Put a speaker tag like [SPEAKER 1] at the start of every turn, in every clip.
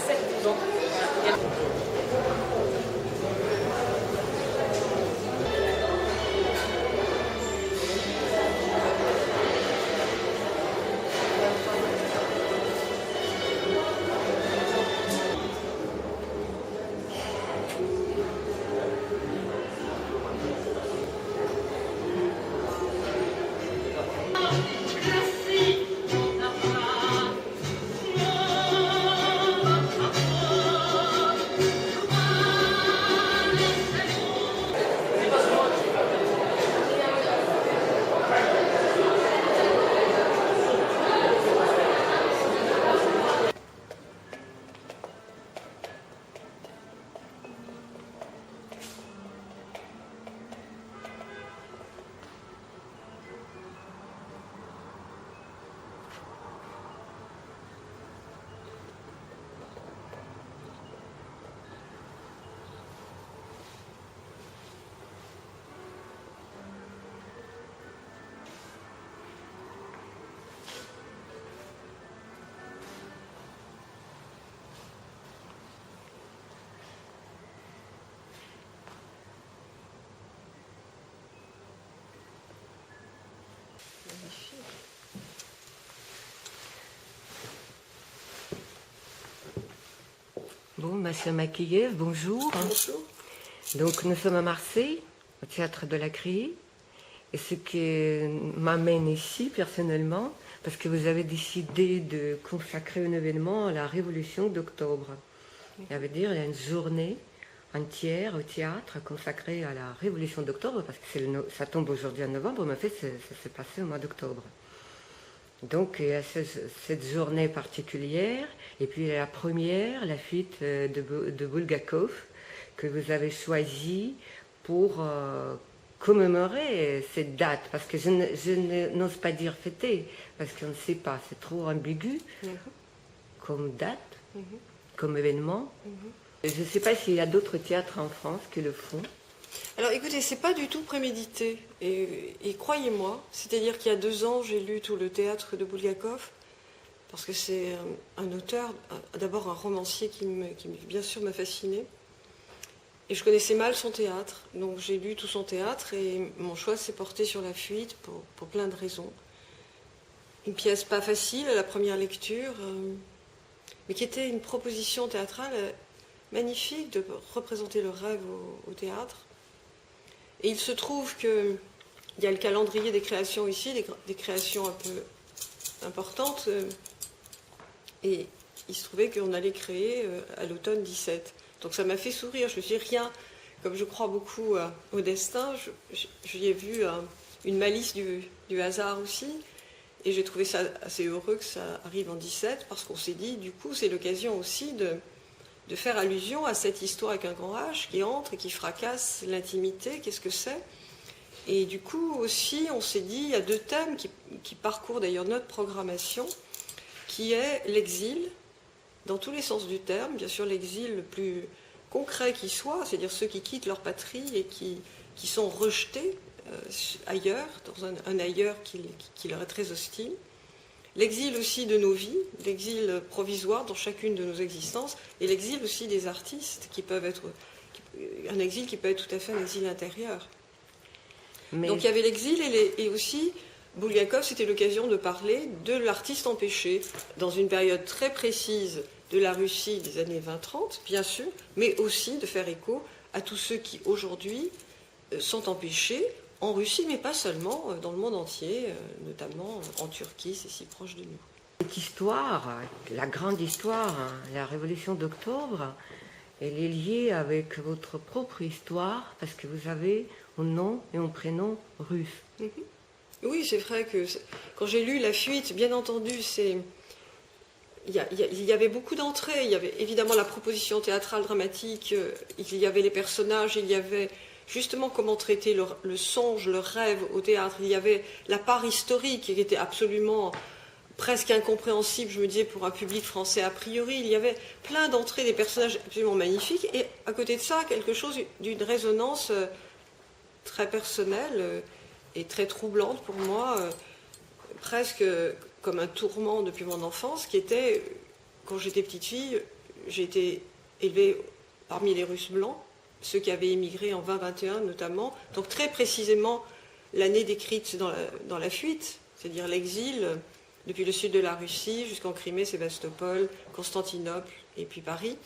[SPEAKER 1] 7-12 ans. Voilà.
[SPEAKER 2] Bon, ma sœur Makiev, bonjour.
[SPEAKER 1] Bonjour.
[SPEAKER 2] Donc nous sommes à Marseille, au théâtre de la Criée. Et ce qui m'amène ici personnellement, parce que vous avez décidé de consacrer un événement à la Révolution d'octobre. Ça veut dire il y a une journée entière au théâtre consacrée à la Révolution d'octobre, parce que ça tombe aujourd'hui en novembre, mais en fait ça s'est passé au mois d'octobre. Donc il y a cette journée particulière, et puis il y a la première, la fuite de Bulgakov, que vous avez choisie pour commémorer cette date, parce que je n'ose pas dire fêter, parce qu'on ne sait pas, c'est trop ambigu comme date, comme événement. Je ne sais pas s'il y a d'autres théâtres en France qui le font.
[SPEAKER 1] Alors écoutez, c'est pas du tout prémédité. Et croyez-moi, c'est-à-dire qu'il y a 2 ans, j'ai lu tout le théâtre de Bulgakov, parce que c'est un auteur, d'abord un romancier qui bien sûr m'a fasciné. Et je connaissais mal son théâtre, donc j'ai lu tout son théâtre et mon choix s'est porté sur La Fuite pour plein de raisons. Une pièce pas facile à la première lecture, mais qui était une proposition théâtrale magnifique de représenter le rêve au théâtre. Et il se trouve qu'il y a le calendrier des créations ici, des créations un peu importantes, et il se trouvait qu'on allait créer à l'automne 17. Donc ça m'a fait sourire, je me suis dit rien, comme je crois beaucoup au destin, j'y ai vu une malice du hasard aussi, et j'ai trouvé ça assez heureux que ça arrive en 17, parce qu'on s'est dit, du coup, c'est l'occasion aussi de faire allusion à cette histoire avec un grand H qui entre et qui fracasse l'intimité, qu'est-ce que c'est? Et du coup aussi, on s'est dit, il y a 2 thèmes qui parcourent d'ailleurs notre programmation, qui est l'exil, dans tous les sens du terme, bien sûr l'exil le plus concret qui soit, c'est-à-dire ceux qui quittent leur patrie et qui sont rejetés ailleurs, dans un ailleurs qui leur est très hostile. L'exil aussi de nos vies, l'exil provisoire dans chacune de nos existences, et l'exil aussi des artistes, qui peuvent être un exil qui peut être tout à fait un exil intérieur. Mais... Donc il y avait l'exil et aussi Bulgakov, c'était l'occasion de parler de l'artiste empêché, dans une période très précise de la Russie des années 20-30, bien sûr, mais aussi de faire écho à tous ceux qui aujourd'hui sont empêchés, en Russie, mais pas seulement, dans le monde entier, notamment en Turquie, c'est si proche de nous.
[SPEAKER 2] Cette histoire, la grande histoire, la Révolution d'octobre, elle est liée avec votre propre histoire, parce que vous avez un nom et un prénom russe.
[SPEAKER 1] Oui, c'est vrai que quand j'ai lu La Fuite, bien entendu, il y avait beaucoup d'entrées. Il y avait évidemment la proposition théâtrale dramatique, il y avait les personnages, il y avait justement comment traiter le songe, le rêve au théâtre. Il y avait la part historique qui était absolument presque incompréhensible, je me disais, pour un public français a priori. Il y avait plein d'entrées, des personnages absolument magnifiques, et à côté de ça, quelque chose d'une résonance très personnelle et très troublante pour moi, presque comme un tourment depuis mon enfance, qui était, quand j'étais petite fille, j'ai été élevée parmi les Russes blancs, ceux qui avaient émigré en 2021 notamment, donc très précisément l'année décrite dans la fuite, c'est-à-dire l'exil depuis le sud de la Russie jusqu'en Crimée, Sébastopol, Constantinople et puis Paris.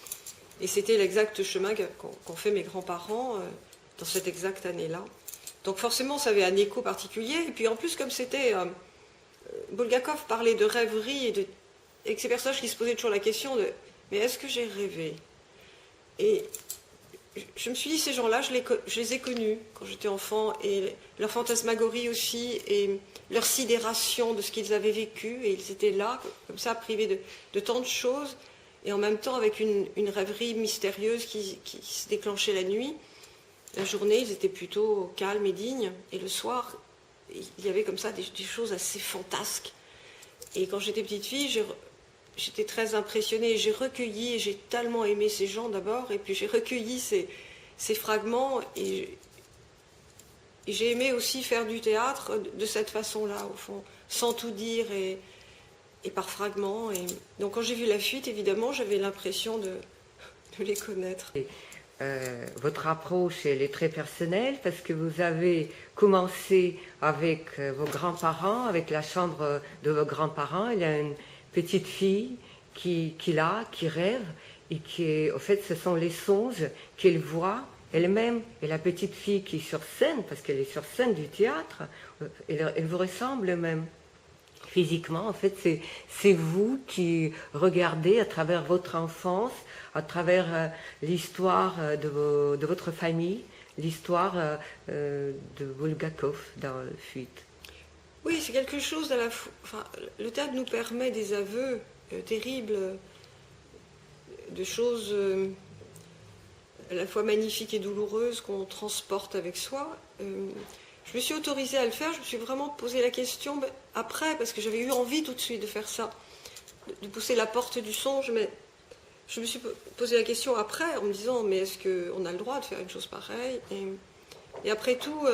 [SPEAKER 1] Et c'était l'exact chemin qu'ont fait mes grands-parents dans cette exacte année-là. Donc forcément, ça avait un écho particulier. Et puis en plus, comme c'était... Bulgakov parlait de rêverie et avec ces personnages qui se posaient toujours la question de « mais est-ce que j'ai rêvé ?» Et je me suis dit, ces gens-là, je les ai connus quand j'étais enfant, et leur fantasmagorie aussi, et leur sidération de ce qu'ils avaient vécu, et ils étaient là, comme ça, privés de tant de choses, et en même temps avec une rêverie mystérieuse qui se déclenchait la nuit. La journée, ils étaient plutôt calmes et dignes, et le soir, il y avait comme ça des choses assez fantasques. Et quand j'étais petite fille, j'étais très impressionnée, j'ai recueilli, et j'ai tellement aimé ces gens d'abord, et puis j'ai recueilli ces fragments, et j'ai aimé aussi faire du théâtre de cette façon-là, au fond, sans tout dire et par fragments. Et donc quand j'ai vu La Fuite, évidemment, j'avais l'impression de les connaître.
[SPEAKER 2] Votre approche, elle est très personnelle parce que vous avez commencé avec vos grands-parents, avec la chambre de vos grands-parents. Il y a une petite fille qui rêve, et au fait, ce sont les songes qu'elle voit elle-même. Et la petite fille qui est sur scène, parce qu'elle est sur scène du théâtre, elle vous ressemble même. Physiquement, en fait, c'est vous qui regardez à travers votre enfance, à travers l'histoire de votre famille, l'histoire de Bulgakov dans La Fuite.
[SPEAKER 1] Oui, c'est quelque chose à la fois. Enfin, le théâtre nous permet des aveux terribles, de choses à la fois magnifiques et douloureuses qu'on transporte avec soi. Je me suis autorisée à le faire, je me suis vraiment posé la question après, parce que j'avais eu envie tout de suite de faire ça, de pousser la porte du songe, mais je me suis posé la question après en me disant, mais est-ce qu'on a le droit de faire une chose pareille? Et après tout,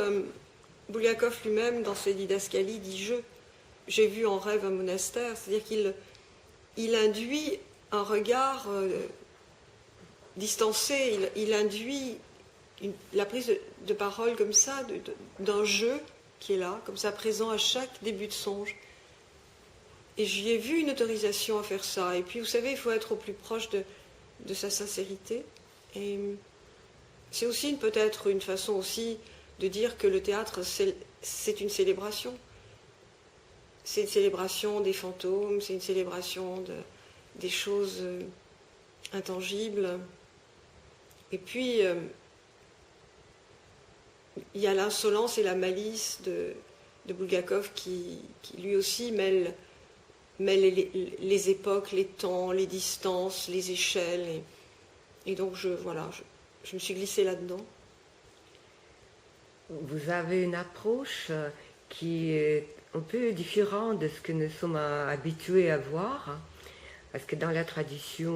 [SPEAKER 1] Bulgakov lui-même, dans ses didascalies, dit « je ». J'ai vu en rêve un monastère, c'est-à-dire qu'il induit un regard distancé, il induit la prise de parole comme ça, d'un jeu qui est là, comme ça, présent à chaque début de songe. Et j'y ai vu une autorisation à faire ça. Et puis, vous savez, il faut être au plus proche de sa sincérité. Et c'est aussi peut-être une façon aussi de dire que le théâtre, c'est une célébration. C'est une célébration des fantômes, c'est une célébration des choses intangibles. Et puis, il y a l'insolence et la malice de Bulgakov qui lui aussi mêle les époques, les temps, les distances, les échelles. Et donc, je me suis glissée là-dedans.
[SPEAKER 2] Vous avez une approche qui est un peu différente de ce que nous sommes habitués à voir. Parce que dans la tradition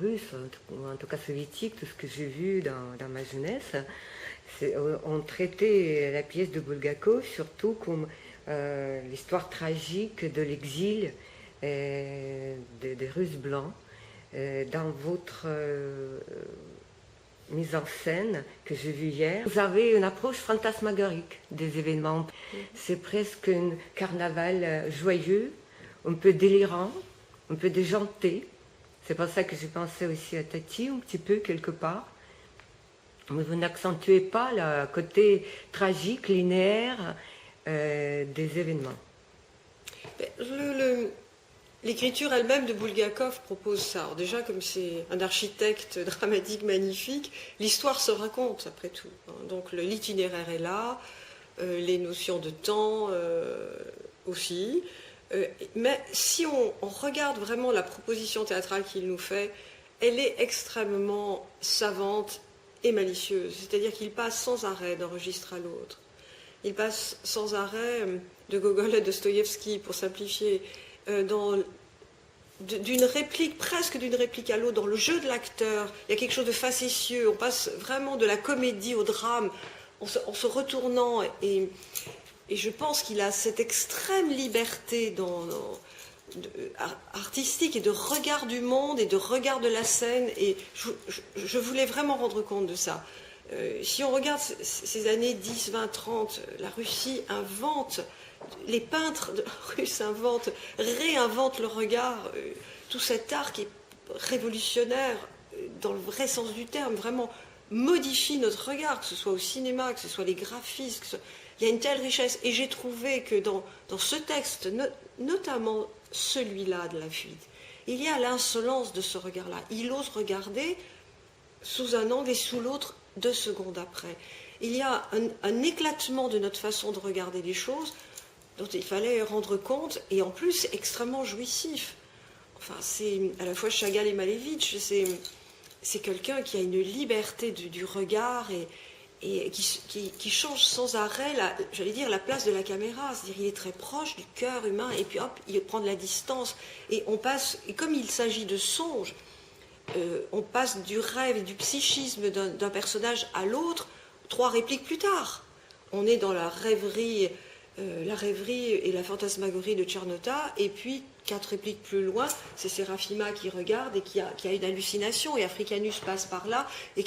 [SPEAKER 2] russe, ou en tout cas soviétique, tout ce que j'ai vu dans ma jeunesse, on traitait la pièce de Bulgakov surtout comme l'histoire tragique de l'exil des Russes blancs. Dans votre mise en scène que j'ai vue hier, vous avez une approche fantasmagorique des événements. C'est presque un carnaval joyeux, un peu délirant, un peu déjanté. C'est pour ça que j'ai pensé aussi à Tati, un petit peu, quelque part. Mais vous n'accentuez pas le côté tragique, linéaire des événements.
[SPEAKER 1] L'écriture elle-même de Bulgakov propose ça. Alors déjà, comme c'est un architecte dramatique magnifique, l'histoire se raconte, après tout. Donc l'itinéraire est là, les notions de temps aussi. Mais si on regarde vraiment la proposition théâtrale qu'il nous fait, elle est extrêmement savante et malicieuse. C'est-à-dire qu'il passe sans arrêt d'un registre à l'autre. Il passe sans arrêt de Gogol à Dostoïevski, pour simplifier, d'une réplique, presque d'une réplique à l'autre, dans le jeu de l'acteur. Il y a quelque chose de facétieux. On passe vraiment de la comédie au drame en se retournant. Et je pense qu'il a cette extrême liberté artistique et de regard du monde et de regard de la scène. Et je voulais vraiment rendre compte de ça. Si on regarde ces années 10, 20, 30, la Russie invente, les peintres russes réinventent le regard, tout cet art qui est révolutionnaire dans le vrai sens du terme, vraiment modifie notre regard, que ce soit au cinéma, que ce soit les graphismes, il y a une telle richesse. Et j'ai trouvé que dans ce texte, notamment celui-là de la fuite, il y a l'insolence de ce regard-là. Il ose regarder sous un angle et sous l'autre 2 secondes après. Il y a un éclatement de notre façon de regarder les choses dont il fallait rendre compte, et en plus c'est extrêmement jouissif. Enfin, c'est à la fois Chagall et Malevich, c'est quelqu'un qui a une liberté du regard et qui change sans arrêt, j'allais dire, la place de la caméra. C'est-à-dire, il est très proche du cœur humain, et puis hop, il prend de la distance. Et on passe, et comme il s'agit de songes, on passe du rêve et du psychisme d'un personnage à l'autre 3 répliques plus tard. On est dans la rêverie et la fantasmagorie de Tchernotta, et puis 4 répliques plus loin, c'est Sérafima qui regarde et qui a une hallucination, et Africanus passe par là, et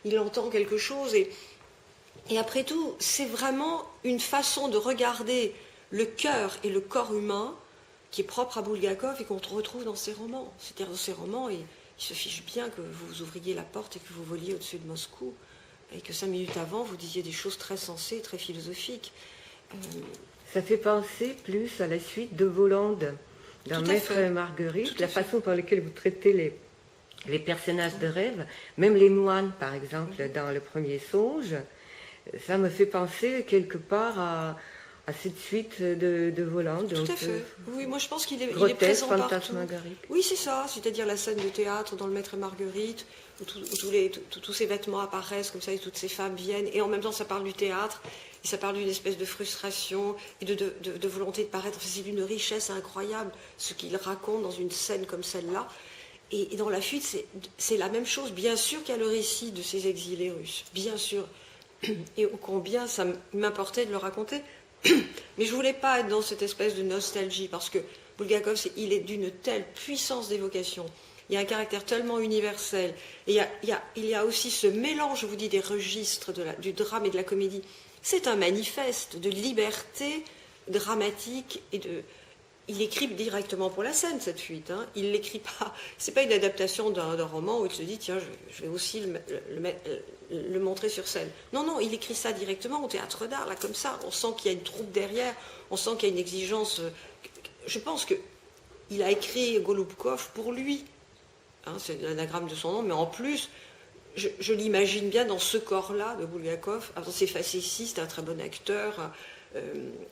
[SPEAKER 1] il entend quelque chose, et après tout, c'est vraiment une façon de regarder le cœur et le corps humain qui est propre à Bulgakov et qu'on retrouve dans ses romans. C'est-à-dire dans ses romans, il se fiche bien que vous ouvriez la porte et que vous voliez au-dessus de Moscou, et que 5 minutes avant, vous disiez des choses très sensées, très philosophiques.
[SPEAKER 2] Ça fait penser plus à la suite de Volande, dans Maître et Marguerite, la façon par laquelle vous traitez les personnages de rêve, même les moines, par exemple, dans le premier songe, ça me fait penser quelque part à cette suite de Volande.
[SPEAKER 1] Tout à fait. Oui, moi je pense qu'il est
[SPEAKER 2] grotesque,
[SPEAKER 1] présent partout.
[SPEAKER 2] fantasmagorique.
[SPEAKER 1] Oui, c'est ça, c'est-à-dire la scène de théâtre dans le Maître et Marguerite, où tous ces vêtements apparaissent comme ça et toutes ces femmes viennent, et en même temps ça parle du théâtre, et ça parle d'une espèce de frustration et de volonté de paraître. Enfin, c'est d'une richesse incroyable ce qu'il raconte dans une scène comme celle-là. Et dans La Fuite, c'est la même chose. Bien sûr qu'il y a le récit de ces exilés russes, bien sûr, et ô combien ça m'importait de le raconter. Mais je ne voulais pas être dans cette espèce de nostalgie, parce que Bulgakov, il est d'une telle puissance d'évocation. Il y a un caractère tellement universel. Et il y a aussi ce mélange, je vous dis, des registres du drame et de la comédie. C'est un manifeste de liberté dramatique Il écrit directement pour la scène, cette fuite. Hein. Il l'écrit pas. C'est pas une adaptation d'un roman où il se dit tiens, je vais aussi le montrer sur scène. Non, il écrit ça directement au théâtre d'art, là comme ça. On sent qu'il y a une troupe derrière. On sent qu'il y a une exigence. Je pense que il a écrit Golubkov pour lui. Hein, c'est l'anagramme de son nom, mais en plus. Je l'imagine bien dans ce corps-là de Bulgakov, dans ses facéties, c'est un très bon acteur,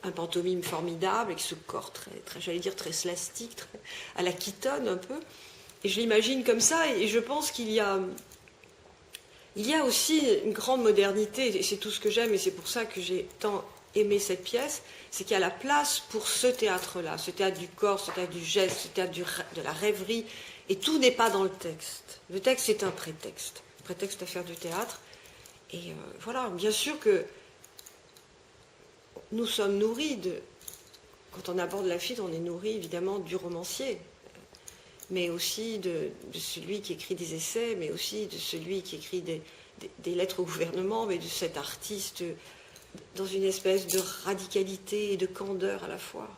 [SPEAKER 1] un pantomime formidable, avec ce corps très j'allais dire, très slastique, à la Keaton un peu. Et je l'imagine comme ça, et je pense qu'il y a aussi une grande modernité, et c'est tout ce que j'aime, et c'est pour ça que j'ai tant aimé cette pièce, c'est qu'il y a la place pour ce théâtre-là, ce théâtre du corps, ce théâtre du geste, ce théâtre de la rêverie, et tout n'est pas dans le texte. Le texte, c'est un prétexte à faire du théâtre. Et voilà, bien sûr que nous sommes nourris quand on aborde La Fuite, on est nourri évidemment du romancier, mais aussi de celui qui écrit des essais, mais aussi de celui qui écrit des lettres au gouvernement, mais de cet artiste dans une espèce de radicalité et de candeur à la fois.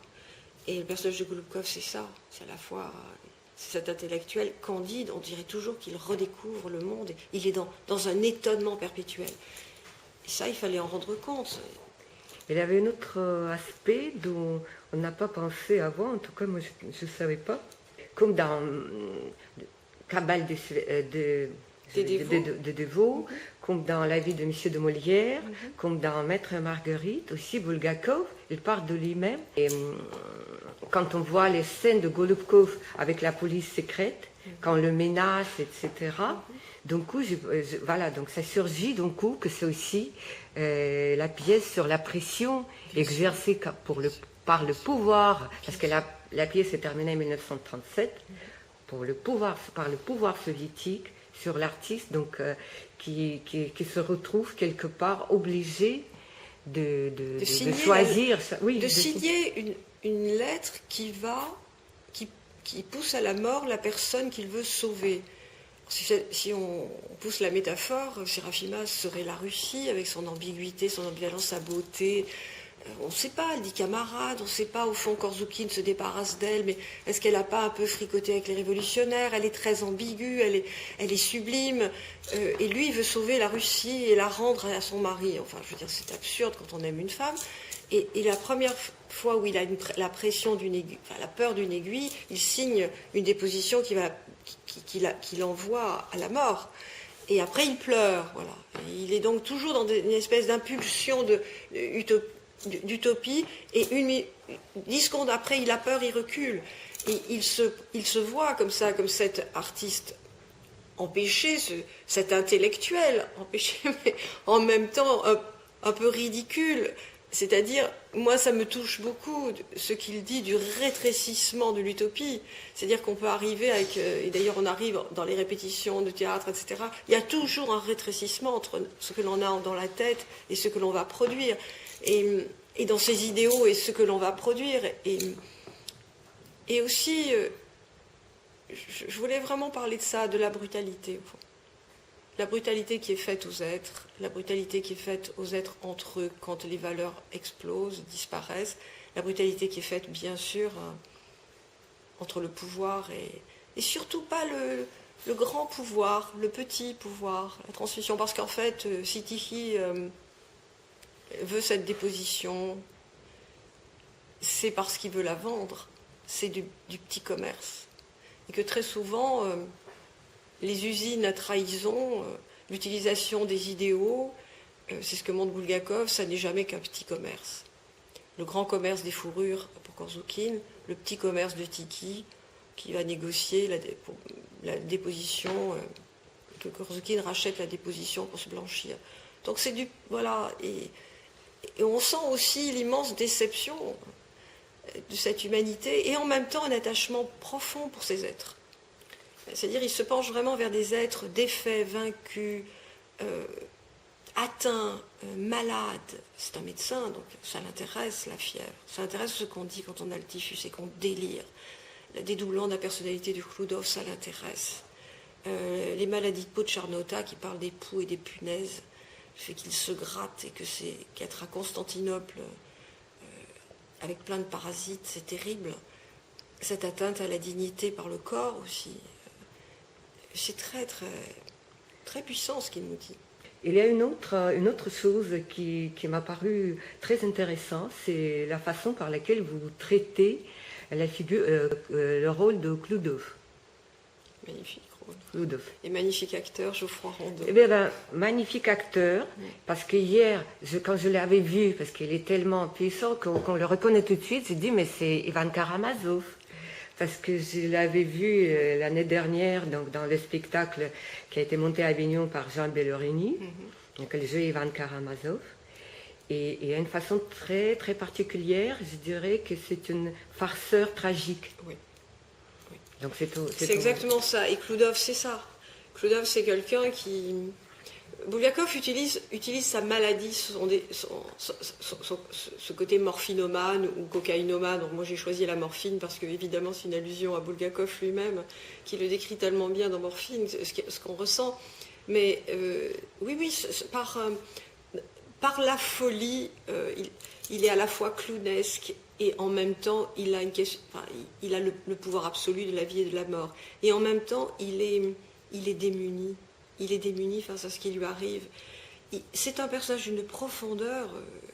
[SPEAKER 1] Et le personnage de Golubkov, c'est ça, c'est à la fois... C'est cet intellectuel candide, on dirait toujours qu'il redécouvre le monde, il est dans un étonnement perpétuel. Et ça, il fallait en rendre compte.
[SPEAKER 2] Il y avait un autre aspect dont on n'a pas pensé avant, en tout cas moi je ne savais pas, comme dans Cabale de Devaux, comme dans La vie de Monsieur de Molière, comme dans Maître et Marguerite, aussi Bulgakov, il parle de lui-même. Et quand on voit les scènes de Golubkov avec la police secrète, quand on le menace, etc., donc ça surgit d'un coup que c'est aussi la pièce sur la pression exercée par le pouvoir, parce que la pièce est terminée en 1937, par le pouvoir soviétique sur l'artiste, donc qui se retrouve quelque part obligé de choisir,
[SPEAKER 1] signer une lettre qui va qui pousse à la mort la personne qu'il veut sauver. Si on pousse la métaphore, Séraphima serait la Russie avec son ambiguïté, son ambivalence, sa beauté. On ne sait pas, elle dit camarade, on ne sait pas, au fond, Korzoukine se débarrasse d'elle, mais est-ce qu'elle n'a pas un peu fricoté avec les révolutionnaires? Elle est très ambiguë, elle est sublime, et lui, il veut sauver la Russie et la rendre à son mari. Enfin, je veux dire, c'est absurde quand on aime une femme. Et la première fois où il a la pression d'une aiguille, enfin, la peur d'une aiguille, il signe une déposition qui l'envoie à la mort. Et après, il pleure, voilà. Et il est donc toujours dans une espèce d'impulsion d'utopie, et 10 secondes après, il a peur, il recule. Et il se voit comme ça, comme cet artiste empêché, cet intellectuel empêché, mais en même temps un peu ridicule. C'est-à-dire, moi, ça me touche beaucoup, ce qu'il dit du rétrécissement de l'utopie. C'est-à-dire qu'on peut arriver avec, et d'ailleurs on arrive dans les répétitions de théâtre, etc., il y a toujours un rétrécissement entre ce que l'on a dans la tête et ce que l'on va produire. Et dans ses idéaux et ce que l'on va produire. Et aussi, je voulais vraiment parler de ça, de la brutalité, au fond. La brutalité qui est faite aux êtres, la brutalité qui est faite aux êtres entre eux quand les valeurs explosent, disparaissent, la brutalité qui est faite, bien sûr, entre le pouvoir et surtout pas le grand pouvoir, le petit pouvoir, la transmission. Parce qu'en fait, Sitihi veut cette déposition, c'est parce qu'il veut la vendre, c'est du petit commerce. Et que très souvent, les usines à trahison, l'utilisation des idéaux, c'est ce que montre Bulgakov, ça n'est jamais qu'un petit commerce. Le grand commerce des fourrures pour Korzoukine, le petit commerce de Tiki, qui va négocier la déposition, que Korzoukine rachète la déposition pour se blanchir. Donc c'est du... Voilà. Et on sent aussi l'immense déception de cette humanité, et en même temps un attachement profond pour ces êtres. C'est-à-dire, il se penche vraiment vers des êtres défaits, vaincus, atteints, malades. C'est un médecin, donc ça l'intéresse, la fièvre. Ça l'intéresse ce qu'on dit quand on a le typhus et qu'on délire. Le dédoublement de la personnalité du Khloudov, ça l'intéresse. Les maladies de peau de Charnota qui parlent des poux et des punaises, le fait qu'il se gratte et que c'est qu'être à Constantinople avec plein de parasites, c'est terrible. Cette atteinte à la dignité par le corps aussi. C'est très, très, très puissant ce qu'il nous dit.
[SPEAKER 2] Il y a une autre chose qui m'a paru très intéressante, c'est la façon par laquelle vous traitez le rôle de Khloudov.
[SPEAKER 1] Magnifique rôle.
[SPEAKER 2] Khloudov.
[SPEAKER 1] Et magnifique acteur, Geoffroy Rondeau.
[SPEAKER 2] Eh bien, magnifique acteur, parce que hier, quand je l'avais vu, parce qu'il est tellement puissant qu'on le reconnaît tout de suite, j'ai dit, mais c'est Ivan Karamazov. Parce que je l'avais vu l'année dernière donc, dans le spectacle qui a été monté à Avignon par Jean Bellorini, donc le jeu Ivan Karamazov. Et il y a une façon très, très particulière, je dirais que c'est une farceur tragique.
[SPEAKER 1] Oui. Oui.
[SPEAKER 2] Donc
[SPEAKER 1] c'est exactement ça. Et Khloudov, c'est ça. Khloudov, c'est quelqu'un qui... Bulgakov utilise sa maladie, ce côté morphinomane ou cocaïnomane. Donc moi j'ai choisi la morphine parce que évidemment c'est une allusion à Bulgakov lui-même qui le décrit tellement bien dans Morphine, ce qu'on ressent. Mais oui, par la folie, il est à la fois clownesque et en même temps il a le pouvoir absolu de la vie et de la mort. Et en même temps il est démuni. Il est démuni face à ce qui lui arrive. C'est un personnage d'une profondeur.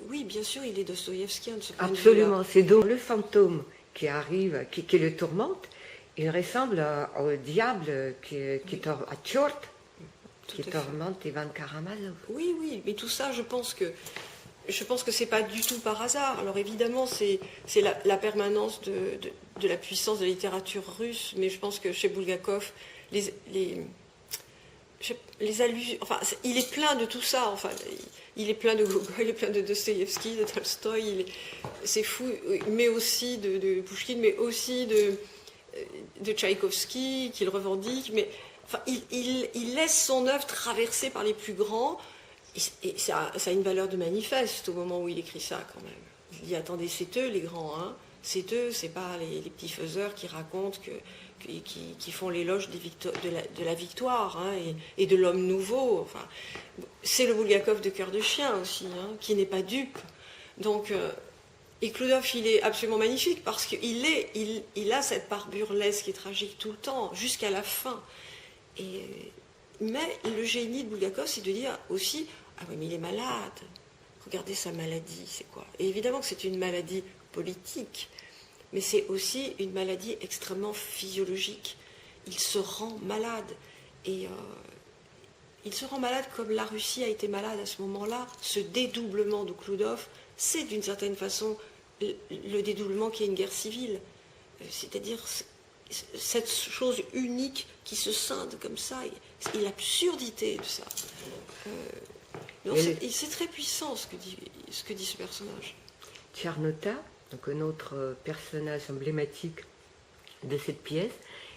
[SPEAKER 1] Oui, bien sûr, il est dostoïevskien de ce point de vue-là.
[SPEAKER 2] Absolument. C'est donc le fantôme qui arrive, qui le tourmente. Il ressemble au diable à Tchort, qui tourmente Ivan Karamazov.
[SPEAKER 1] Oui, mais tout ça, je pense que c'est pas du tout par hasard. Alors évidemment, c'est la permanence de la puissance de la littérature russe, mais je pense que chez Bulgakov, les allusions, enfin, il est plein de tout ça, enfin, il est plein de Gogol, il est plein de Dostoïevski, de Tolstoï, c'est fou, mais aussi de Pouchkine, mais aussi de Tchaïkovski, qu'il revendique, mais enfin, il laisse son œuvre traversée par les plus grands, et ça a une valeur de manifeste au moment où il écrit ça, quand même. Il dit, attendez, c'est eux les grands, hein, c'est eux, c'est pas les petits faiseurs qui racontent qui font l'éloge de la victoire hein, et de l'homme nouveau. Enfin, c'est le Bulgakov de cœur de chien aussi, hein, qui n'est pas dupe. Donc, et Kloudov, il est absolument magnifique parce qu'il a cette part burlesque et tragique tout le temps, jusqu'à la fin. Mais le génie de Bulgakov, c'est de dire aussi, ah oui, mais il est malade. Regardez sa maladie, c'est quoi? Et évidemment que c'est une maladie politique, mais c'est aussi une maladie extrêmement physiologique. Il se rend malade. Et il se rend malade comme la Russie a été malade à ce moment-là. Ce dédoublement de Kloudov, c'est d'une certaine façon le dédoublement qui est une guerre civile. C'est-à-dire cette chose unique qui se scinde comme ça, et l'absurdité de ça. C'est très puissant ce que dit ce personnage.
[SPEAKER 2] Tchernotta, donc un autre personnage emblématique de cette pièce,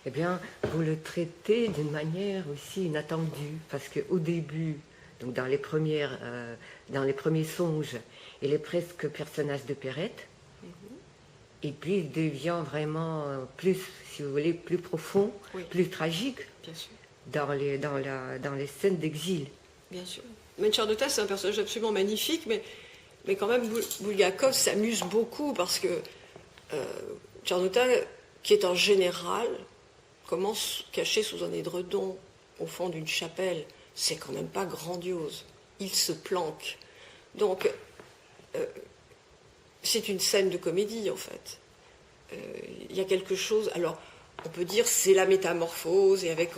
[SPEAKER 2] eh bien, vous le traitez d'une manière aussi inattendue, parce qu'au début, donc dans les premiers songes, il est presque personnage de Perrette, et puis il devient vraiment plus, si vous voulez, plus profond, oui, plus tragique,
[SPEAKER 1] bien sûr,
[SPEAKER 2] dans les scènes d'exil.
[SPEAKER 1] Bien sûr. Mais Tchernotta, c'est un personnage absolument magnifique, mais quand même, Bulgakov s'amuse beaucoup, parce que Tchernotta, qui est un général, commence caché sous un édredon au fond d'une chapelle. C'est quand même pas grandiose. Il se planque. Donc, c'est une scène de comédie, en fait. Il y a quelque chose... Alors, on peut dire c'est la métamorphose, et avec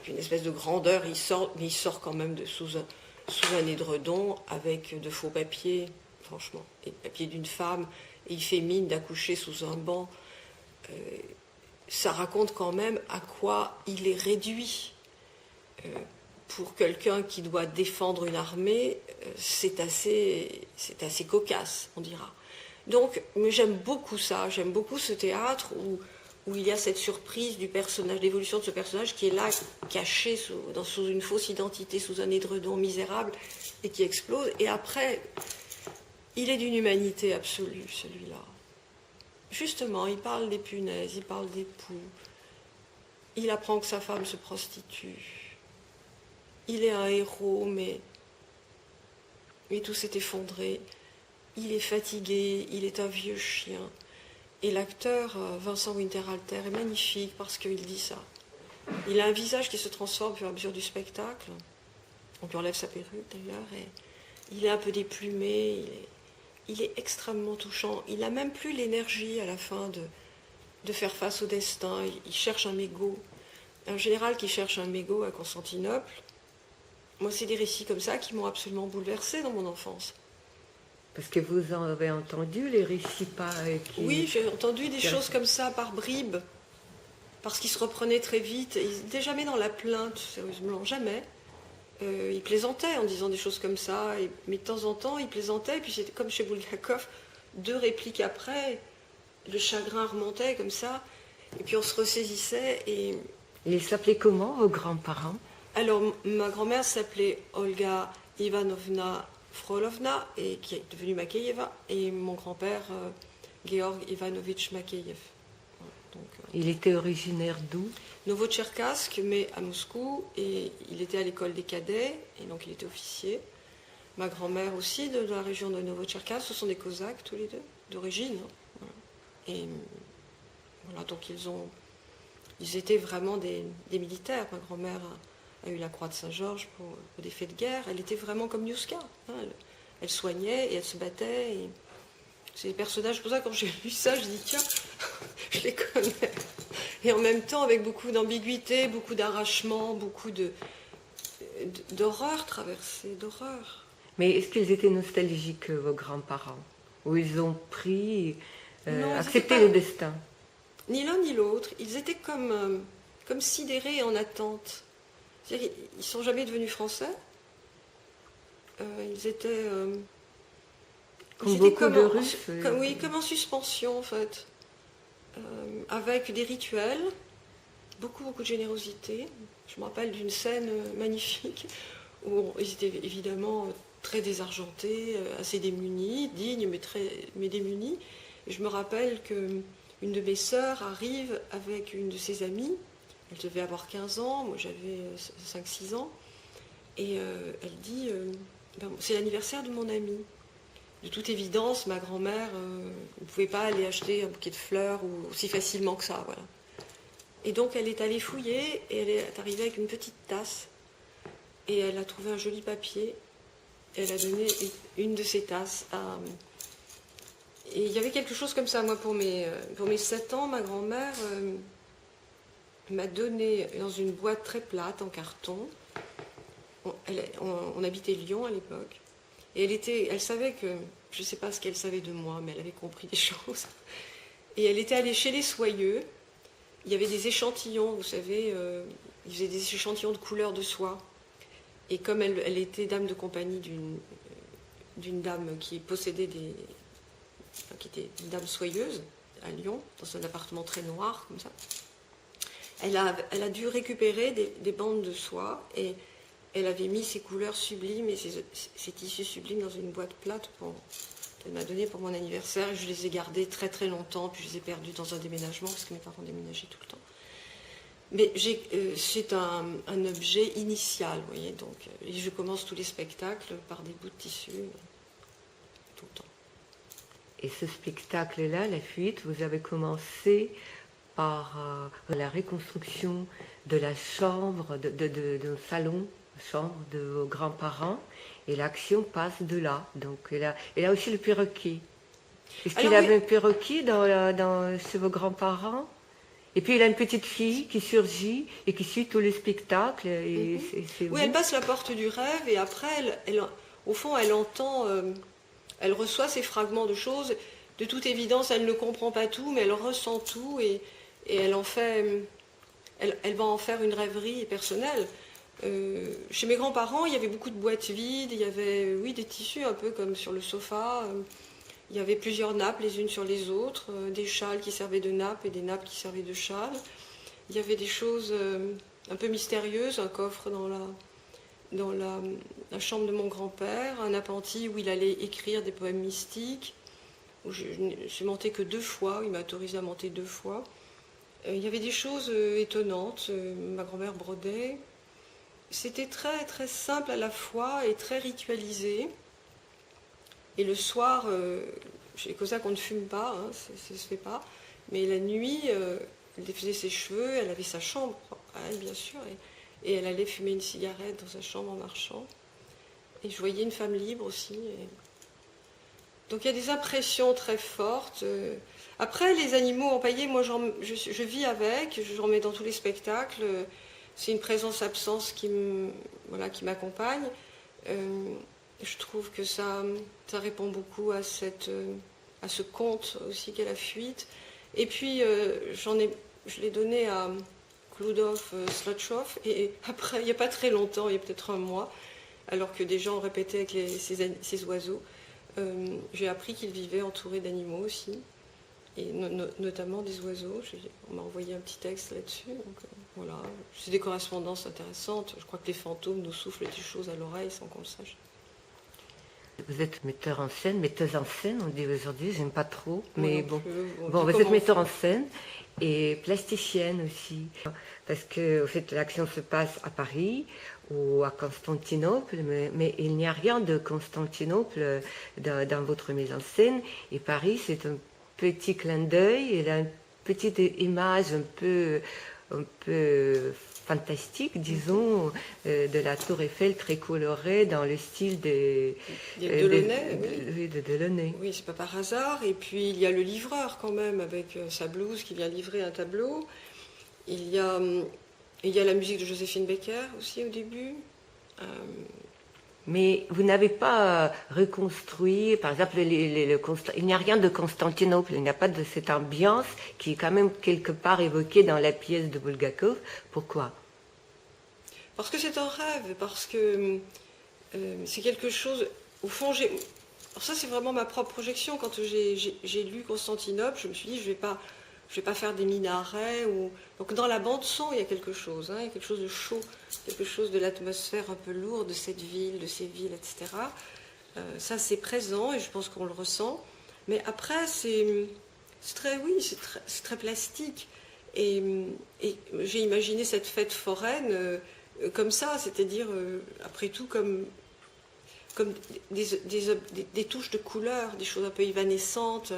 [SPEAKER 1] une espèce de grandeur, mais il sort quand même sous un édredon, avec de faux papiers, franchement, et papiers d'une femme, et il fait mine d'accoucher sous un banc. Ça raconte quand même à quoi il est réduit. Pour quelqu'un qui doit défendre une armée, c'est assez cocasse, on dira. Donc, mais j'aime beaucoup ça, j'aime beaucoup ce théâtre où il y a cette surprise du personnage, l'évolution de ce personnage qui est là, caché sous une fausse identité, sous un édredon misérable, et qui explose. Et après, il est d'une humanité absolue, celui-là. Justement, il parle des punaises, il parle des poux, il apprend que sa femme se prostitue. Il est un héros, mais tout s'est effondré. Il est fatigué, il est un vieux chien. Et l'acteur Vincent Winterhalter est magnifique parce qu'il dit ça. Il a un visage qui se transforme au fur et à mesure du spectacle. On lui enlève sa perruque d'ailleurs, et il est un peu déplumé, il est extrêmement touchant. Il n'a même plus l'énergie à la fin de faire face au destin. Il cherche un mégot. Un général qui cherche un mégot à Constantinople. Moi, c'est des récits comme ça qui m'ont absolument bouleversée dans mon enfance.
[SPEAKER 2] Parce que vous en avez entendu les récits
[SPEAKER 1] Oui, j'ai entendu des choses comme ça par bribes, parce qu'il se reprenait très vite. Il n'était jamais dans la plainte, sérieusement, jamais. Il plaisantait en disant des choses comme ça, mais de temps en temps, il plaisantait, et puis c'était comme chez Bulgakov, 2 répliques après, le chagrin remontait comme ça, et puis on se ressaisissait. Et
[SPEAKER 2] il s'appelait comment, vos grands-parents?
[SPEAKER 1] Alors, ma grand-mère s'appelait Olga Ivanovna Frolovna, et qui est devenue Makeyeva, et mon grand-père, Georg Ivanovitch Makeyev. Donc,
[SPEAKER 2] il était originaire d'où?
[SPEAKER 1] Novotcherkassk, mais à Moscou, et il était à l'école des cadets, et donc il était officier. Ma grand-mère aussi, de la région de Novotcherkassk, ce sont des Cosaques tous les deux, d'origine. Hein. Voilà. Et voilà, donc ils étaient vraiment des militaires. Ma grand-mère a eu la croix de Saint-Georges pour des faits de guerre. Elle était vraiment comme Niuska. Hein. Elle soignait et elle se battait. Et c'est des personnages, pour ça, quand j'ai lu ça, je dis tiens, je les connais. Et en même temps, avec beaucoup d'ambiguïté, beaucoup d'arrachement, beaucoup d'horreur traversée, d'horreur.
[SPEAKER 2] Mais est-ce qu'ils étaient nostalgiques, vos grands-parents? Ou ils ont accepté le destin?
[SPEAKER 1] Ni l'un ni l'autre. Ils étaient comme sidérés en attente. C'est-à-dire qu'ils ne sont jamais devenus français. Ils étaient... comme en suspension, en fait. Avec des rituels, beaucoup de générosité. Je me rappelle d'une scène magnifique où ils étaient évidemment très désargentés, assez démunis, dignes mais démunis. Et je me rappelle qu'une de mes sœurs arrive avec une de ses amies. Elle devait avoir 15 ans, moi j'avais 5-6 ans. Et elle dit c'est l'anniversaire de mon ami. De toute évidence, ma grand-mère ne pouvait pas aller acheter un bouquet de fleurs ou aussi facilement que ça. Voilà. Et donc elle est allée fouiller et elle est arrivée avec une petite tasse. Et elle a trouvé un joli papier. Et elle a donné une de ces tasses à... Et il y avait quelque chose comme ça, moi, pour mes 7 ans, ma grand-mère m'a donné dans une boîte très plate, en carton. On habitait Lyon à l'époque. Et elle savait que, je ne sais pas ce qu'elle savait de moi, mais elle avait compris des choses. Et elle était allée chez les soyeux. Il y avait des échantillons, vous savez, ils faisaient des échantillons de couleurs de soie. Et comme elle était dame de compagnie d'une dame qui possédait qui était une dame soyeuse à Lyon, dans un appartement très noir, comme ça, elle a dû récupérer des bandes de soie et elle avait mis ses couleurs sublimes et ses tissus sublimes dans une boîte plate qu'elle m'a donnée pour mon anniversaire. Je les ai gardés très très longtemps, puis je les ai perdus dans un déménagement parce que mes parents déménageaient tout le temps. Mais c'est un objet initial, vous voyez, donc et je commence tous les spectacles par des bouts de tissu, tout le temps.
[SPEAKER 2] Et ce spectacle-là, La Fuite, vous avez commencé par la reconstruction de la chambre, d'un salon, chambre de vos grands-parents, et l'action passe de là. Donc, et là aussi le perroquet. Est-ce qu'il avait un perroquet chez vos grands-parents? Et puis il a une petite fille qui surgit et qui suit tous les spectacles. Et
[SPEAKER 1] oui, elle passe la porte du rêve et après, au fond, elle entend, elle reçoit ces fragments de choses. De toute évidence, elle ne comprend pas tout, mais elle ressent tout et elle en fait, elle va en faire une rêverie personnelle. Chez mes grands-parents, il y avait beaucoup de boîtes vides, il y avait, oui, des tissus un peu comme sur le sofa. Il y avait plusieurs nappes les unes sur les autres, des châles qui servaient de nappes et des nappes qui servaient de châles. Il y avait des choses un peu mystérieuses, un coffre dans la chambre de mon grand-père, un appentis où il allait écrire des poèmes mystiques, où je ne suis montée que 2 fois, il m'a autorisé à monter 2 fois. Il y avait des choses étonnantes, ma grand-mère brodait. C'était très très simple à la fois et très ritualisé. Et le soir, chez les Cosaques, on ne fume pas, hein, ça ne se fait pas. Mais la nuit, elle défaisait ses cheveux, elle avait sa chambre à elle, bien sûr, et elle allait fumer une cigarette dans sa chambre en marchant. Et je voyais une femme libre aussi. Donc il y a des impressions très fortes. Après, les animaux empaillés, moi je vis avec, j'en mets dans tous les spectacles. C'est une présence-absence qui m'accompagne. Je trouve que ça répond beaucoup à ce conte aussi qu'est La Fuite. Et puis, je l'ai donné à Kludov Slotchov, et après, il n'y a pas très longtemps, il y a peut-être un mois, alors que des gens répétaient avec ces oiseaux, j'ai appris qu'il vivait entouré d'animaux aussi, et notamment des oiseaux. On m'a envoyé un petit texte là-dessus. Donc, voilà, c'est des correspondances intéressantes. Je crois que les fantômes nous soufflent des choses à l'oreille sans qu'on le sache.
[SPEAKER 2] Vous êtes metteuse en scène, on dit aujourd'hui, j'aime pas trop, mais bon, vous êtes
[SPEAKER 1] comment
[SPEAKER 2] metteur en scène et plasticienne aussi, parce que en fait, l'action se passe à Paris ou à Constantinople, mais il n'y a rien de Constantinople dans votre mise en scène, et Paris, c'est un petit clin d'œil, et une petite image un peu fantastique, disons, de la Tour Eiffel très colorée dans le style de Delaunay.
[SPEAKER 1] Oui, c'est pas par hasard. Et puis il y a le livreur quand même avec sa blouse qui vient livrer un tableau. Il y a la musique de Joséphine Baker aussi au début.
[SPEAKER 2] Mais vous n'avez pas reconstruit, par exemple, il n'y a rien de Constantinople, il n'y a pas de cette ambiance qui est quand même quelque part évoquée dans la pièce de Bulgakov. Pourquoi?
[SPEAKER 1] Parce que c'est un rêve, parce que c'est quelque chose... Au fond, alors ça c'est vraiment ma propre projection. Quand j'ai lu Constantinople, je me suis dit, je vais pas faire des minarets. Donc dans la bande son, il y a quelque chose, hein, il y a quelque chose de chaud, quelque chose de l'atmosphère un peu lourde de cette ville, de ces villes, etc. Ça c'est présent et je pense qu'on le ressent. Mais après, c'est très, oui, c'est très plastique. Et j'ai imaginé cette fête foraine comme ça, c'est-à-dire, après tout, comme des touches de couleurs, des choses un peu évanescentes.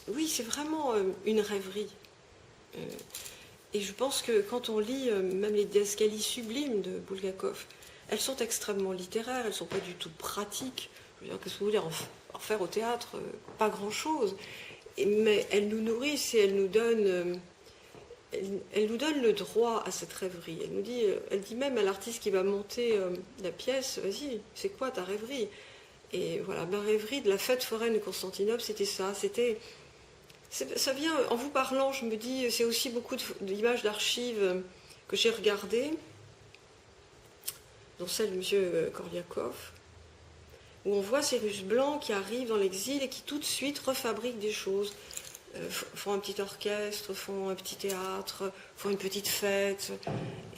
[SPEAKER 1] Oui, c'est vraiment une rêverie. Et je pense que quand on lit même les didascalies sublimes de Bulgakov, elles sont extrêmement littéraires, elles ne sont pas du tout pratiques. Je veux dire, qu'est-ce que vous voulez en faire au théâtre? Pas grand-chose. Mais elles nous nourrissent et elles nous donnent le droit à cette rêverie. Elle dit même à l'artiste qui va monter la pièce, vas-y, c'est quoi ta rêverie? Et voilà, ma rêverie de la fête foraine de Constantinople, c'était ça. Ça vient, en vous parlant, je me dis, c'est aussi beaucoup d'images d'archives que j'ai regardées, dont celle de M. Korliakov, où on voit ces Russes blancs qui arrivent dans l'exil et qui tout de suite refabriquent des choses, font un petit orchestre, font un petit théâtre, font une petite fête.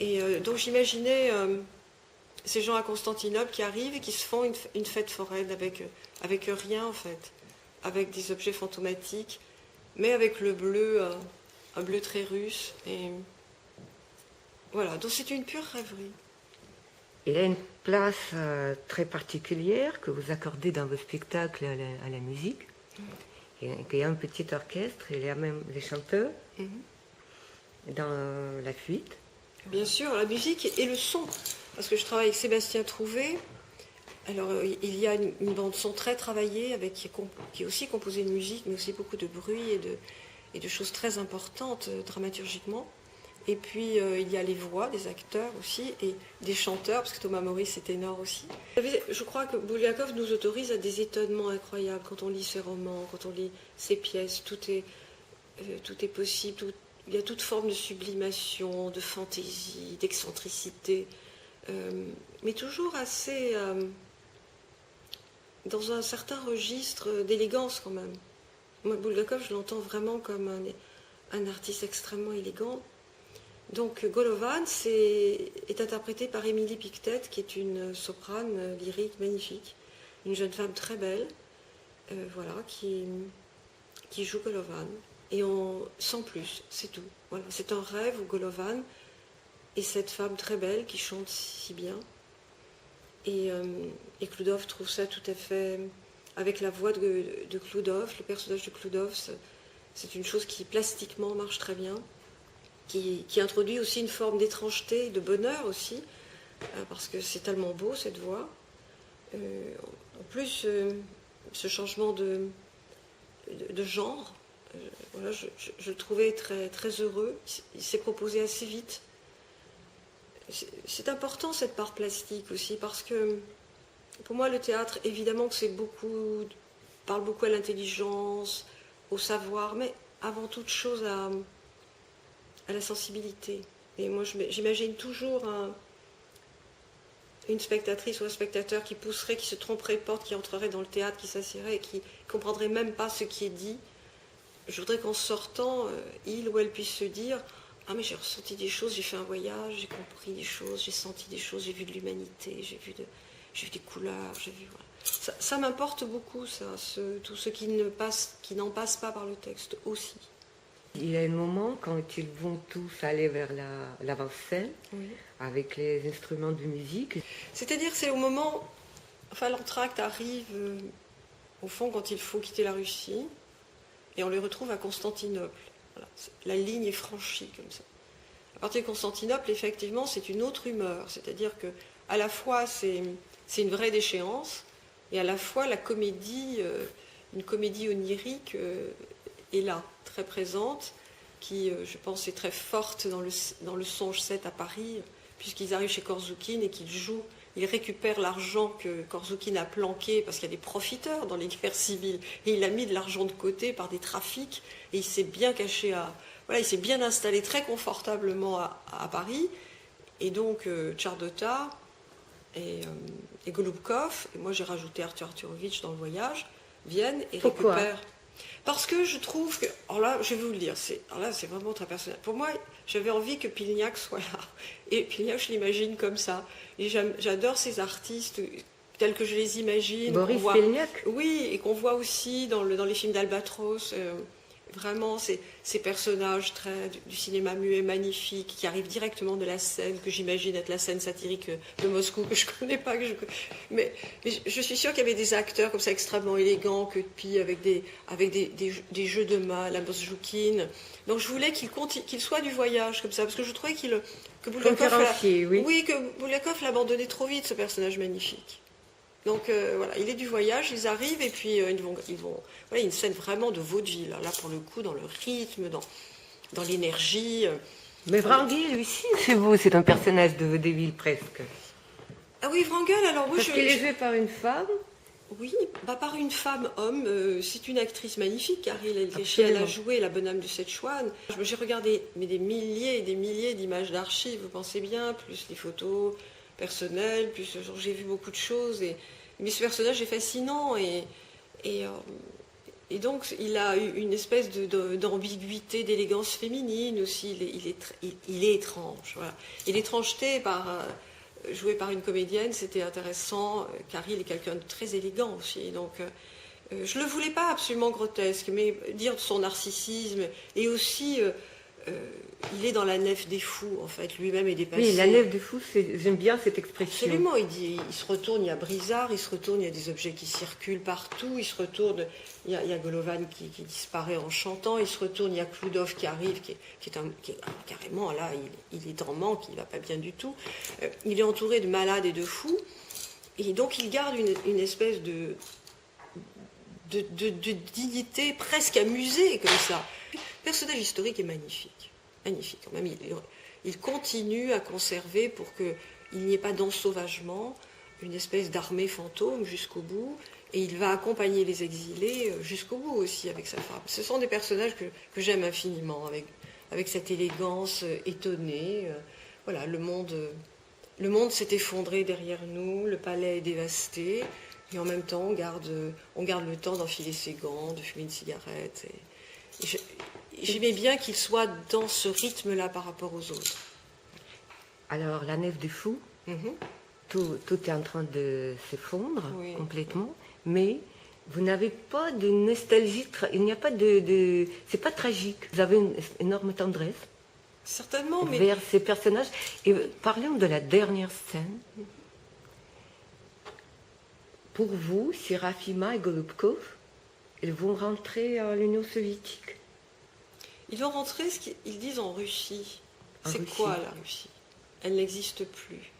[SPEAKER 1] Et donc j'imaginais ces gens à Constantinople qui arrivent et qui se font une fête foraine avec rien en fait, avec des objets fantomatiques, mais avec le bleu, un bleu très russe. Et voilà, donc c'est une pure rêverie.
[SPEAKER 2] Il y a une place très particulière que vous accordez dans vos spectacles à la musique. Il y a un petit orchestre, il y a même des chanteurs dans La Fuite.
[SPEAKER 1] Bien sûr, la musique et le son, parce que je travaille avec Sébastien Trouvé. Alors il y a une bande son très travaillée qui est aussi composée de musique, mais aussi beaucoup de bruit et de choses très importantes dramaturgiquement. Et puis il y a les voix des acteurs aussi et des chanteurs, parce que Thomas Maurice est ténor aussi. Je crois que Bulgakov nous autorise à des étonnements incroyables quand on lit ses romans, quand on lit ses pièces. Tout est possible, il y a toute forme de sublimation, de fantaisie, d'excentricité, mais toujours assez dans un certain registre d'élégance quand même. Moi, Bulgakov, je l'entends vraiment comme un artiste extrêmement élégant. Donc Golovan est interprété par Émilie Pictet, qui est une soprane lyrique magnifique, une jeune femme très belle, voilà, qui joue Golovan. Et sans plus, c'est tout. Voilà, c'est un rêve où Golovan est cette femme très belle qui chante si bien. Et Kloudov trouve ça tout à fait, avec la voix de Kloudov, le personnage de Kloudov, c'est une chose qui plastiquement marche très bien. Qui introduit aussi une forme d'étrangeté, de bonheur aussi, parce que c'est tellement beau cette voix. En plus, ce changement de genre, voilà, je le trouvais très, très heureux. Il s'est proposé assez vite. C'est important cette part plastique aussi, parce que pour moi le théâtre, évidemment que parle beaucoup à l'intelligence, au savoir, mais avant toute chose à la sensibilité. Et moi, j'imagine toujours une spectatrice ou un spectateur qui pousserait, qui se tromperait de porte, qui entrerait dans le théâtre, qui s'assierait et qui ne comprendrait même pas ce qui est dit. Je voudrais qu'en sortant, il ou elle puisse se dire « Ah mais j'ai ressenti des choses, j'ai fait un voyage, j'ai compris des choses, j'ai senti des choses, j'ai vu de l'humanité, j'ai vu des couleurs, j'ai vu... Voilà. » Ça m'importe beaucoup, ça, tout ce qui n'en passe pas par le texte aussi.
[SPEAKER 2] Il y a un moment quand ils vont tous aller vers l'avant-scène, oui, avec les instruments de musique.
[SPEAKER 1] C'est-à-dire c'est au moment, enfin l'entracte arrive au fond quand il faut quitter la Russie, et on les retrouve à Constantinople. Voilà. La ligne est franchie comme ça. À partir de Constantinople, effectivement, c'est une autre humeur, c'est-à-dire que à la fois c'est une vraie déchéance, et à la fois la comédie, une comédie onirique est là, très présente, qui, je pense, est très forte dans le Songe 7 à Paris, puisqu'ils arrivent chez Korzoukine et qu'ils jouent, ils récupèrent l'argent que Korzoukine a planqué, parce qu'il y a des profiteurs dans les guerres civiles, et il a mis de l'argent de côté par des trafics, et il s'est bien caché voilà, il s'est bien installé très confortablement à Paris, et donc Tchardota et Golubkov, et moi j'ai rajouté Arthur Arturovitch dans le voyage, viennent et récupèrent... Parce que je trouve que, alors là, je vais vous le dire, c'est vraiment très personnel. Pour moi, j'avais envie que Pilniak soit là. Et Pilniak, je l'imagine comme ça. Et j'adore ces artistes, tels que je les imagine.
[SPEAKER 2] Boris
[SPEAKER 1] qu'on voit,
[SPEAKER 2] Cyrulnik.
[SPEAKER 1] oui, et qu'on voit aussi dans les films d'Albatros. Vraiment, ces personnages du cinéma muet magnifiques qui arrivent directement de la scène, que j'imagine être la scène satirique de Moscou, que je ne connais pas. Mais je suis sûre qu'il y avait des acteurs comme ça extrêmement élégants, que puis avec des jeux de main, la Bozjoukine. Donc je voulais qu'il soit du voyage comme ça, parce que je trouvais que Bulgakov l'abandonnait trop vite, ce personnage magnifique. Donc voilà, il est du voyage, ils arrivent et puis ils vont voilà, une scène vraiment de vaudeville, là pour le coup, dans le rythme, dans l'énergie.
[SPEAKER 2] Mais Wrangel, lui aussi, c'est un personnage de vaudeville presque.
[SPEAKER 1] Ah oui, Wrangel, alors oui,
[SPEAKER 2] Parce qu'il est joué par une femme.
[SPEAKER 1] Oui, par une femme-homme. C'est une actrice magnifique, Caril El-Kechi. Elle a joué la bonne âme du Szechuan. J'ai regardé des milliers et des milliers d'images d'archives, vous pensez bien, plus les photos personnelles, plus j'ai vu beaucoup de choses. Mais ce personnage est fascinant et donc il a une espèce d'ambiguïté, d'élégance féminine aussi. Il est étrange. Voilà. Et l'étrangeté joué par une comédienne, c'était intéressant. Caril est quelqu'un de très élégant aussi. Donc, je ne le voulais pas absolument grotesque, mais dire de son narcissisme. Et aussi, il est dans la nef des fous, en fait. Lui-même est dépassé.
[SPEAKER 2] Oui, la nef des fous, j'aime bien cette expression.
[SPEAKER 1] Absolument. Il se retourne, il y a Brizard, il se retourne, il y a des objets qui circulent partout. Il se retourne, il y a Golovan qui disparaît en chantant. Il se retourne, il y a Kloudov qui arrive, qui est carrément là, il est en manque, il ne va pas bien du tout. Il est entouré de malades et de fous. Et donc il garde une espèce de dignité presque amusée comme ça. Le personnage historique est magnifique. Magnifique quand même. Il continue à conserver pour qu'il n'y ait pas d'ensauvagement, une espèce d'armée fantôme jusqu'au bout. Et il va accompagner les exilés jusqu'au bout aussi avec sa femme. Ce sont des personnages que j'aime infiniment, avec cette élégance étonnée. Voilà, le monde s'est effondré derrière nous, le palais est dévasté, et en même temps, on garde le temps d'enfiler ses gants, de fumer une cigarette. Et j'aimais bien qu'il soit dans ce rythme-là par rapport aux autres.
[SPEAKER 2] Alors, la nef des fous, tout est en train de s'effondrer complètement, mais vous n'avez pas de nostalgie, il n'y a pas c'est pas tragique, vous avez une énorme tendresse.
[SPEAKER 1] Certainement, mais...
[SPEAKER 2] vers ces personnages. Et parlons de la dernière scène. Pour vous, Sérafima et Golubkov, ils vont rentrer à l'Union soviétique.
[SPEAKER 1] Ils vont rentrer, ce qu'ils disent, en Russie. C'est quoi la Russie? Elle n'existe plus.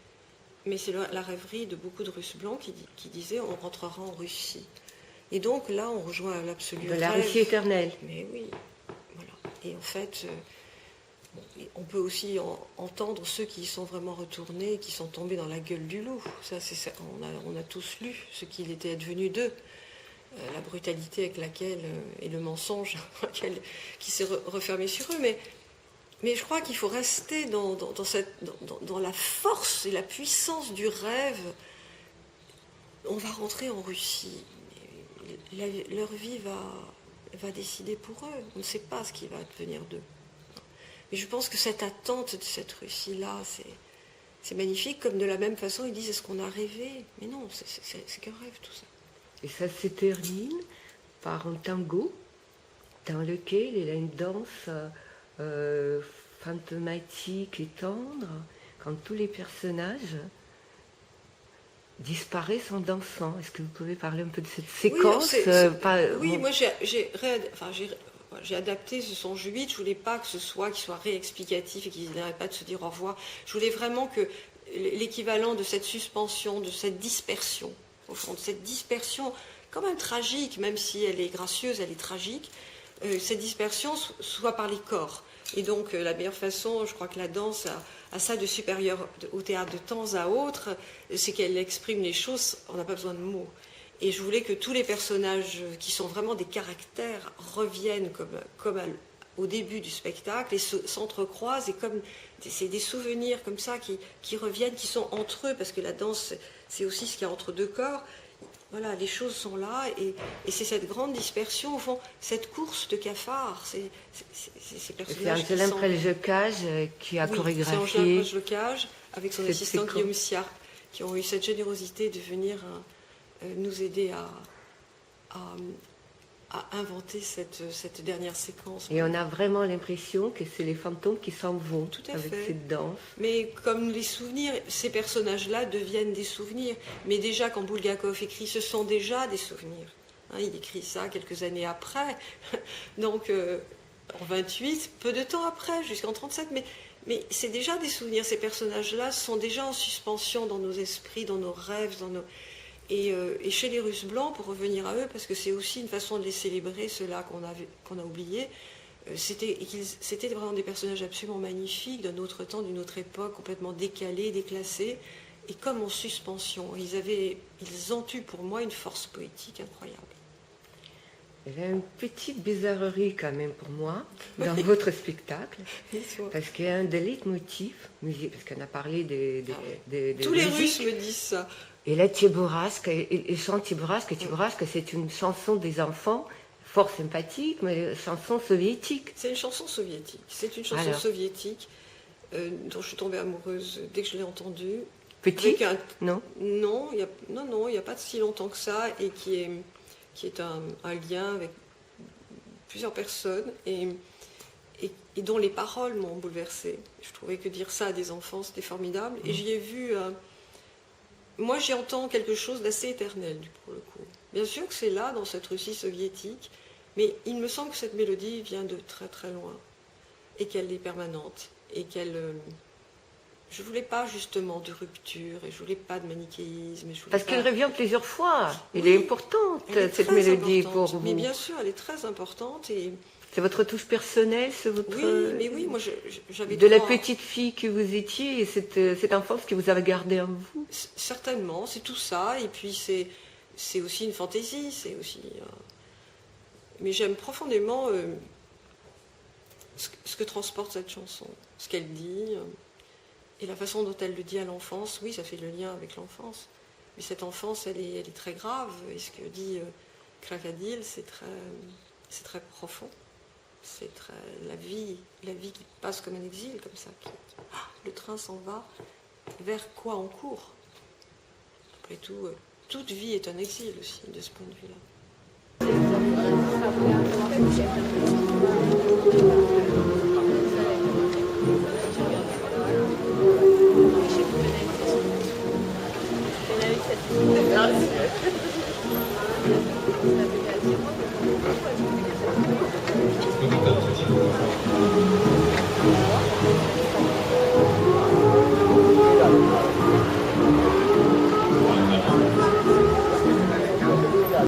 [SPEAKER 1] Mais c'est la rêverie de beaucoup de Russes blancs qui disaient on rentrera en Russie. Et donc là, on rejoint l'absolu rêve.
[SPEAKER 2] De la Russie éternelle.
[SPEAKER 1] Mais oui, voilà. Et en fait... on peut aussi entendre ceux qui y sont vraiment retournés, qui sont tombés dans la gueule du loup. On a tous lu ce qu'il était advenu d'eux, la brutalité avec laquelle, et le mensonge qui s'est refermé sur eux. Mais je crois qu'il faut rester dans la force et la puissance du rêve. On va rentrer en Russie. Leur vie va décider pour eux. On ne sait pas ce qui va advenir d'eux. Et je pense que cette attente de cette Russie-là, c'est magnifique, comme de la même façon, ils disent, est-ce qu'on a rêvé? Mais non, c'est qu'un rêve, tout ça.
[SPEAKER 2] Et ça se termine par un tango, dans lequel il y a une danse fantomatique et tendre, quand tous les personnages disparaissent en dansant. Est-ce que vous pouvez parler un peu de cette séquence?
[SPEAKER 1] Oui, moi j'ai adapté ce son jubilé. Je voulais pas qu'il soit réexplicatif et qu'ils n'arrêtent pas de se dire au revoir. Je voulais vraiment que l'équivalent de cette suspension, de cette dispersion, au fond, de cette dispersion quand même tragique, même si elle est gracieuse, elle est tragique, cette dispersion soit par les corps. Et donc la meilleure façon, je crois que la danse a ça de supérieur au théâtre de temps à autre, c'est qu'elle exprime les choses, on n'a pas besoin de mots. Et je voulais que tous les personnages qui sont vraiment des caractères reviennent comme au début du spectacle et s'entrecroisent. Et comme c'est des souvenirs comme ça qui reviennent, qui sont entre eux, parce que la danse, c'est aussi ce qu'il y a entre deux corps. Voilà, les choses sont là et c'est cette grande dispersion, au fond, cette course de cafards. C'est ces personnages.
[SPEAKER 2] C'est Angelin Preljocaj qui a chorégraphié.
[SPEAKER 1] C'est Angelin Preljocaj avec son assistant Guillaume Siard qui ont eu cette générosité de venir nous aider à inventer cette dernière séquence.
[SPEAKER 2] Et on a vraiment l'impression que c'est les fantômes qui s'en vont
[SPEAKER 1] Tout à
[SPEAKER 2] avec
[SPEAKER 1] fait.
[SPEAKER 2] cette danse.
[SPEAKER 1] Mais comme les souvenirs, ces personnages-là deviennent des souvenirs. Mais déjà, quand Bulgakov écrit, ce sont déjà des souvenirs. Hein, il écrit ça quelques années après. Donc, en 28, peu de temps après, jusqu'en 37. Mais c'est déjà des souvenirs. Ces personnages-là sont déjà en suspension dans nos esprits, dans nos rêves, Et chez les Russes blancs, pour revenir à eux, parce que c'est aussi une façon de les célébrer, ceux-là qu'on a oubliés, c'était vraiment des personnages absolument magnifiques, d'un autre temps, d'une autre époque, complètement décalés, déclassés, et comme en suspension. Ils ont eu pour moi une force poétique incroyable.
[SPEAKER 2] Il y a une petite bizarrerie quand même pour moi dans votre spectacle, parce qu'il y a un des leitmotifs, parce qu'on a parlé de
[SPEAKER 1] Tous les
[SPEAKER 2] musique.
[SPEAKER 1] Russes me disent ça.
[SPEAKER 2] Et là, Tchebourrasque, il chante Tchebourrasque, et Tchebourasque, c'est une chanson des enfants, fort sympathique, mais chanson soviétique.
[SPEAKER 1] C'est une chanson soviétique. C'est une chanson soviétique dont je suis tombée amoureuse dès que je l'ai entendue.
[SPEAKER 2] Petite Non.
[SPEAKER 1] Non, il n'y a pas si longtemps que ça, et qui est un lien avec plusieurs personnes, et dont les paroles m'ont bouleversée. Je trouvais que dire ça à des enfants, c'était formidable. Et j'y ai vu... moi, j'y entends quelque chose d'assez éternel, pour le coup. Bien sûr que c'est là, dans cette Russie soviétique, mais il me semble que cette mélodie vient de très très loin, et qu'elle est permanente, et qu'elle... je ne voulais pas justement de rupture, et je ne voulais pas de manichéisme.
[SPEAKER 2] Parce qu'elle revient plusieurs fois. Elle est importante, cette mélodie, pour vous.
[SPEAKER 1] Mais bien sûr, elle est très importante, et...
[SPEAKER 2] C'est votre touche personnelle, c'est votre...
[SPEAKER 1] Oui, mais oui, moi j'avais...
[SPEAKER 2] De la petite fille que vous étiez, et cette enfance que vous avez gardée en vous.
[SPEAKER 1] Certainement, c'est tout ça, et puis c'est aussi une fantaisie, c'est aussi... Mais j'aime profondément ce que transporte cette chanson, ce qu'elle dit, et la façon dont elle le dit à l'enfance. Oui, ça fait le lien avec l'enfance, mais cette enfance, elle est très grave, et ce que dit Krakadil, c'est très profond. C'est très la vie qui passe comme un exil, comme ça. Le train s'en va, vers quoi on court? Après tout, toute vie est un exil aussi, de ce point de vue-là.
[SPEAKER 3] Grazie.